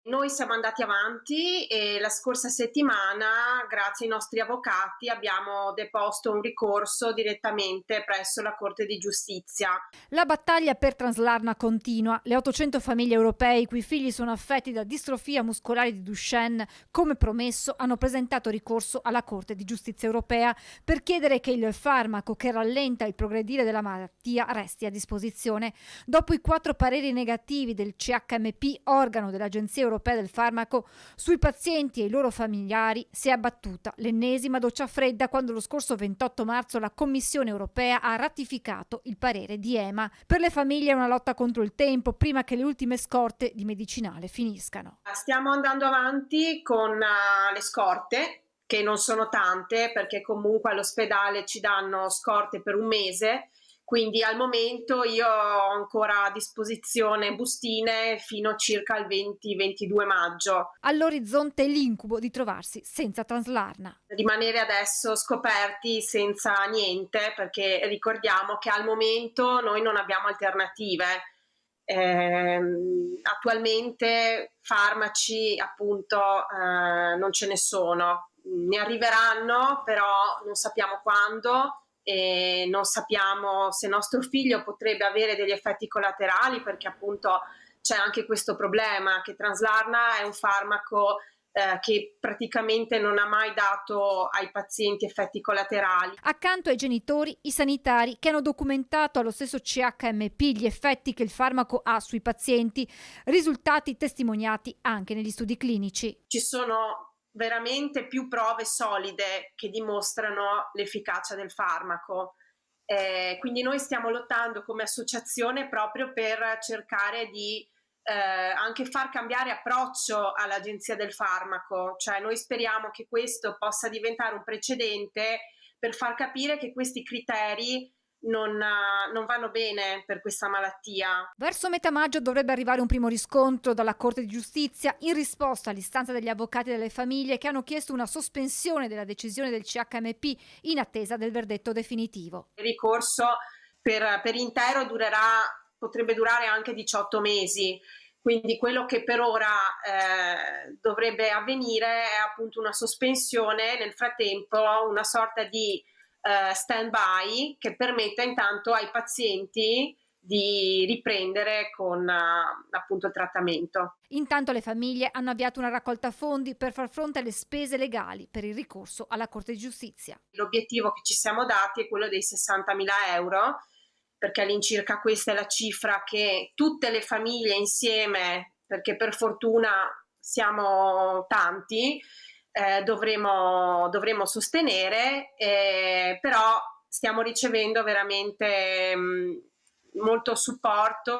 Noi siamo andati avanti e la scorsa settimana, grazie ai nostri avvocati, abbiamo deposto un ricorso direttamente presso la Corte di Giustizia. La battaglia per Translarna continua. Le 800 famiglie europee i cui figli sono affetti da distrofia muscolare di Duchenne, come promesso, hanno presentato ricorso alla Corte di Giustizia europea per chiedere che il farmaco che rallenta il progredire della malattia resti a disposizione. Dopo i 4 pareri negativi del CHMP, organo dell'Agenzia europea del farmaco, sui pazienti e i loro familiari si è abbattuta l'ennesima doccia fredda quando lo scorso 28 marzo la Commissione europea ha ratificato il parere di EMA. Per le famiglie è una lotta contro il tempo prima che le ultime scorte di medicinale finiscano. Stiamo andando avanti con le scorte, che non sono tante perché comunque all'ospedale ci danno scorte per un mese, quindi al momento io ho ancora a disposizione bustine fino circa al 20-22 maggio. All'orizzonte l'incubo di trovarsi senza Translarna. Rimanere adesso scoperti senza niente, perché ricordiamo che al momento noi non abbiamo alternative. Attualmente farmaci appunto non ce ne sono, ne arriveranno però non sappiamo quando e non sappiamo se nostro figlio potrebbe avere degli effetti collaterali, perché appunto c'è anche questo problema che Translarna è un farmaco che praticamente non ha mai dato ai pazienti effetti collaterali. Accanto ai genitori, i sanitari che hanno documentato allo stesso CHMP gli effetti che il farmaco ha sui pazienti, risultati testimoniati anche negli studi clinici. Ci sono veramente più prove solide che dimostrano l'efficacia del farmaco. Quindi noi stiamo lottando come associazione proprio per cercare di anche far cambiare approccio all'Agenzia del Farmaco, cioè noi speriamo che questo possa diventare un precedente per far capire che questi criteri non vanno bene per questa malattia. Verso metà maggio dovrebbe arrivare un primo riscontro dalla Corte di Giustizia in risposta all'istanza degli avvocati e delle famiglie che hanno chiesto una sospensione della decisione del CHMP in attesa del verdetto definitivo. Il ricorso per intero potrebbe durare anche 18 mesi, quindi quello che per ora dovrebbe avvenire è appunto una sospensione, nel frattempo una sorta di stand-by che permetta intanto ai pazienti di riprendere con appunto il trattamento. Intanto le famiglie hanno avviato una raccolta fondi per far fronte alle spese legali per il ricorso alla Corte di Giustizia. L'obiettivo che ci siamo dati è quello dei 60.000 euro, perché all'incirca questa è la cifra che tutte le famiglie insieme, perché per fortuna siamo tanti, dovremo sostenere, però stiamo ricevendo veramente molto supporto.